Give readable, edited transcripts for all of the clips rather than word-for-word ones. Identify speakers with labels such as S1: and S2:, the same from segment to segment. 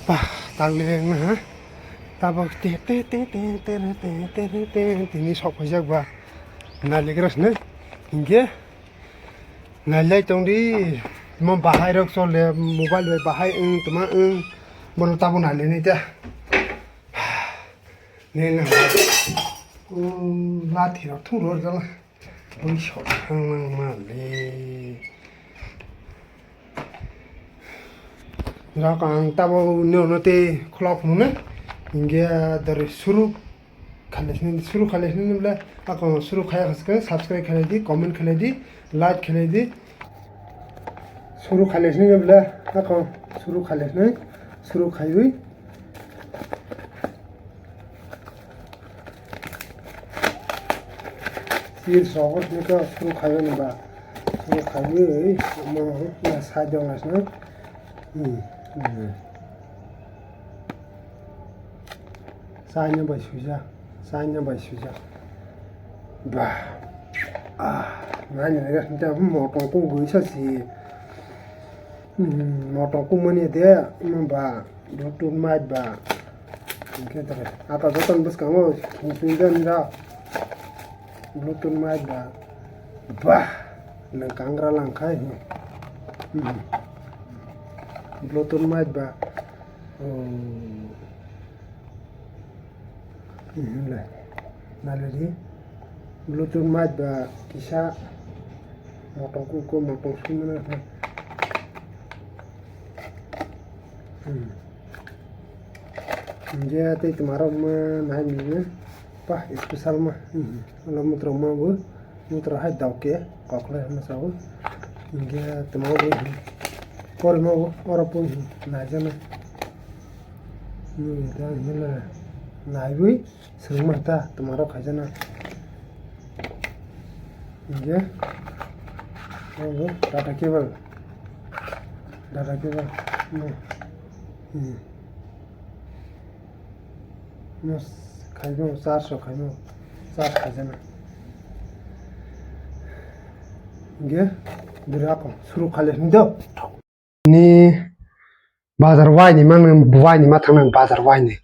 S1: Bah, tangling na ha. Tabag te te te te te te te te te tini sok pajak ba. Naligras ne. Inge. Nalai tong di mo bahai rok so le mobile we bahai tuma mono tabu nali ni ta. Ne na. La thi ro thu ro ga. Oi sok hang ma le. Ra kang tabu ne no te khlok nu ne. Inge dari suruh खालेस्नि बोला आको सुरु खाया खसके सब्सक्राइब खाले दी कमेंट खाले दी लाइक खाले दी सुरु खालेस्नि बोला आको सुरु खाइबी सिर सगत निको सुरु खाइबो नबा सुरु खाइबी म या साइड दंगासनो साइना बाइसुजा बा नानी रे त मोटो को गइस छि मोटो को मने दे बा डटुन माइ बा के तरे आता जतन बस कामो सुइजन रा ब्लूटूथ माइ बा न कांग्रा लांखाय ब्लूटूथ माइ बा Nalari Bluetooth mic ba kisa motong kuku motong sumana dia te tumaro ma nai ni pa special ma la mutro ma bu mutro hai dauke kokle ma sabu dia tumaro kol ma ora pun na jana ni da ni नाइबुई सुरमता तुम्हारा खजाना ये data cable no खाइबो 400 खाइबो 4 खजाना ये दिराको सुरु खाले हिंदो नि बाजार वाइ नि मान वाइ नि मा थांनान बाजार वाइ नि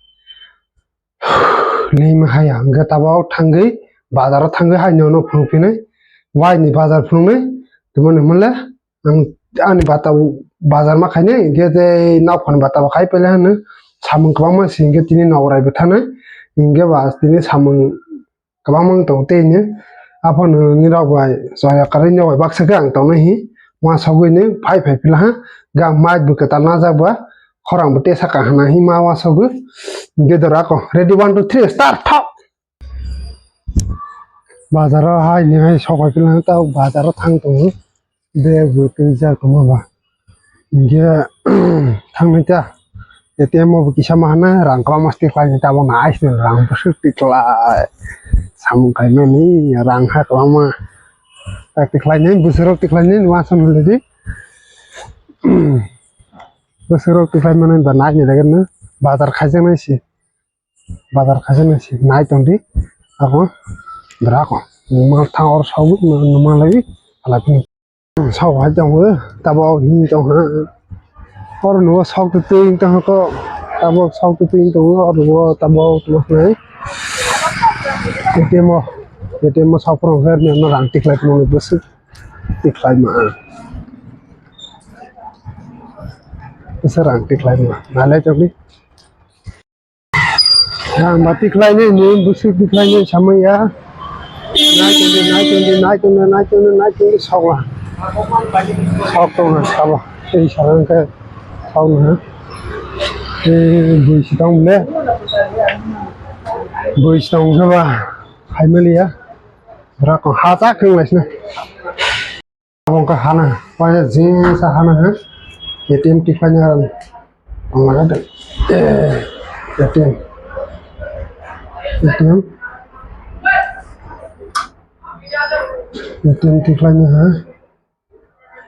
S1: Nei mahaya ga tabao thangai bazar thangai hai no phungpine wai ni bazar phungne tumone mala ani bata bazar ma khaine ge je na phon bata khai pele han samung kwang ma singe tini nawrai bethana inge bas tini samung kwang mang tong te ne apon ni rok bai soya karin no bai baksa ga ang tong hi wa sogui ne phai phai pila ha ga mai bu ka ta na ja ba khorang bu te saka hana hi ma wa sogu gedora ko ready 1 2 3 start top bazaro hai ni hai sokai pila ta bazaro thang to be bu te ja ko ma ba ge thang ni ta ATM bu kisa mana rang kala masti khai ta bo nais ni rang bu su ti kla samung kai me ni rang ha kala ma ta ti khai ni bu sero ti khai ni wa san le di bu sero ti khai mana ba nai ni da na bazar khajana si nai tong di ako drako ma thang or sau ma lagi ala pi sau ha jong we ta bo ni jong ha or no sau tu ting ta ko ta bo sau tu ting to or bo ta bo tu nai ATM sau pro ver ni na rang tik lai no bus tik lai ma rang tik lai ma na lai chok ni mati kelai ni busuk di kelai ni sama ya naik tundi sawa to na sawa ei sarang ke sawa na bui sitong ba haimeli ya ra ko hata keng lesna abong ka hana pa jin sa hana ha ATM tikanya ong ada ATM tiklanya ha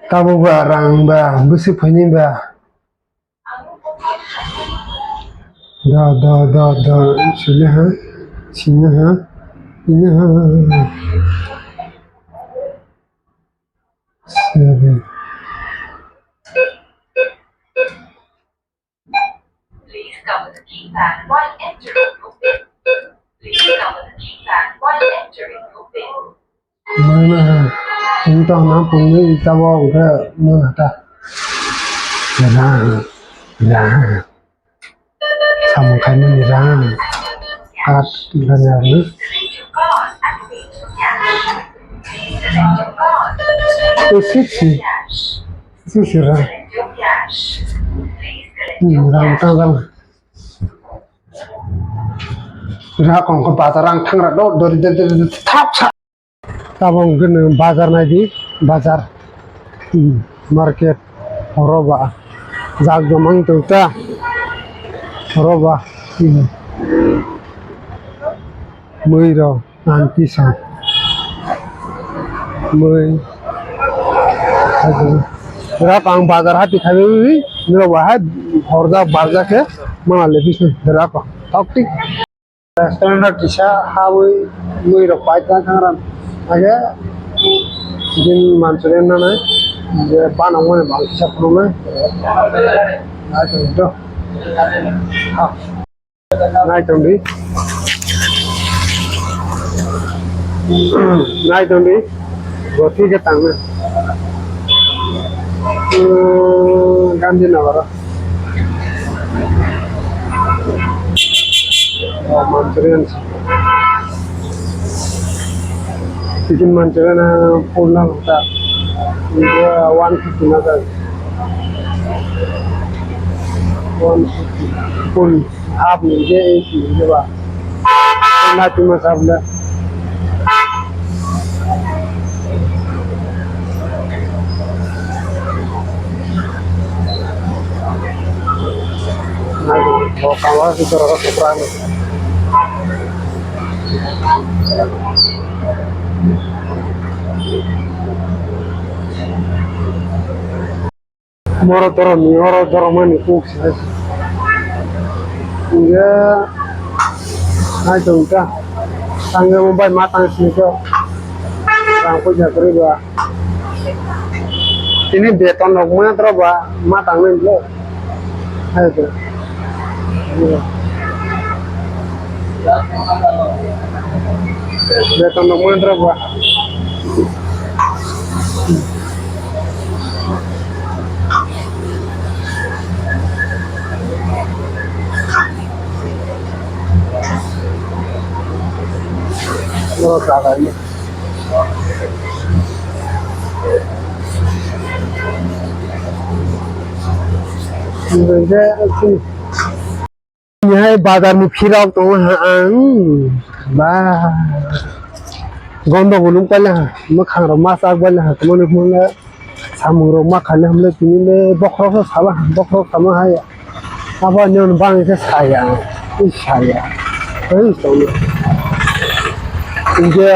S1: tabo barang ba busi phani ba da sile ha sine ha ine ha sebe
S2: Please cover the keypad while entering your PIN. Please cover the keypad while entering your PIN.
S1: Mana untuk apa ni kita bawa ke mana tak? Jangan, jangan. Sama kami jangan. Kat dengan ni.
S2: Select your card and pay for cash. Please select your card.
S1: Sisi,
S2: Cash.
S1: sisi lah.
S2: Select your cash. Please select your
S1: Rang
S2: cash.
S1: tang tang. Rang kong ke bazar tang rak do tap sa. Tabong kena bazar lagi, bazar. Market roba. Jag jamang tu ta. Roba. Mui ro anti sa. Mui. Rang kong bazar hati khabe ni. Nila wahad horda bazar ke mana lebih sih rang. Taktik. Restoran kisah hawi mui ro paitan tangaran. Aja din Manchurian na nai je panang mo bang sa prume na to ha nai to di goti ke tang na Gandhi Nagar Manchurian chicken Manchurian purna होता ये 150 ना था 150 full half मुझे 80 मुझे बा ना तुम सब ले ना वो कावा से तो रखा सपरा में Moro toro mani cooks ya na to ka tangga mumbai matang sini ko rang ko jakri ba ini beton nok mana tro ba matang nen lo hai to beton nok mana tro ba Moro kaga ni यहाँ बाजार में फिर आओ तो बा गंदा बोलूं पहले मैं खाना रो मास आग पहले तो मैंने बोला सामुरो मा खाने हमने तीन बकरो सामा है अब अन्योन बांग से साया वही तो इनके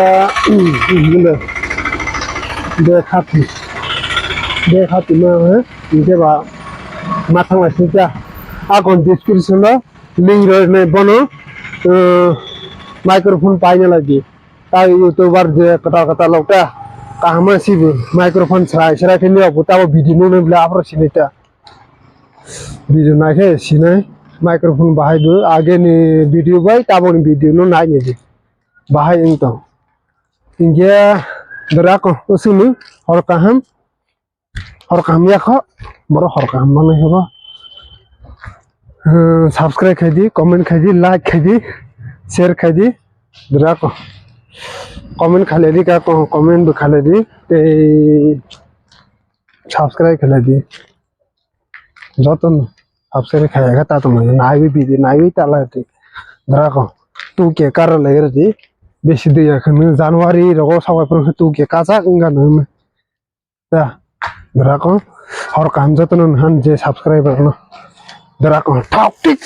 S1: देखा में है इनके बाद माथा में सीखा आकॉन डिस्क्रिप्शन में लिंक रोने बनो माइक्रोफोन पाइने लगी ताकि यूट्यूबर जो कता लगता कहाँ में सी माइक्रोफोन सराय के लिए बुता वो वीडियो में बिला आप सीनेता वीडियो ना के सीने माइक्रोफोन बाहर दो आगे ने वीडियो बाई ताबो ने वीडियो नो ना नहीं बाहर इन तो इनके दरा को उसने और काम या खो बड़ा और काम माने है वो सब्सक्राइब कर दी कमेंट कर दी लाइक कर दी शेयर कर दी दरा को कमेंट खाले दी क्या को कमेंट भी खाले दी ते सब्सक्राइब खाले दी जतन सब्सक्राइब खाएगा ता तो मैं नाई भी ताला दी दरा को तू के कर ले रही बेसी दिया खन जनवरी रगो सवाई पर तू के काचा इंगा न ता दरा को और काम जतन हन जे सब्सक्राइबर न दरा को टॉपिक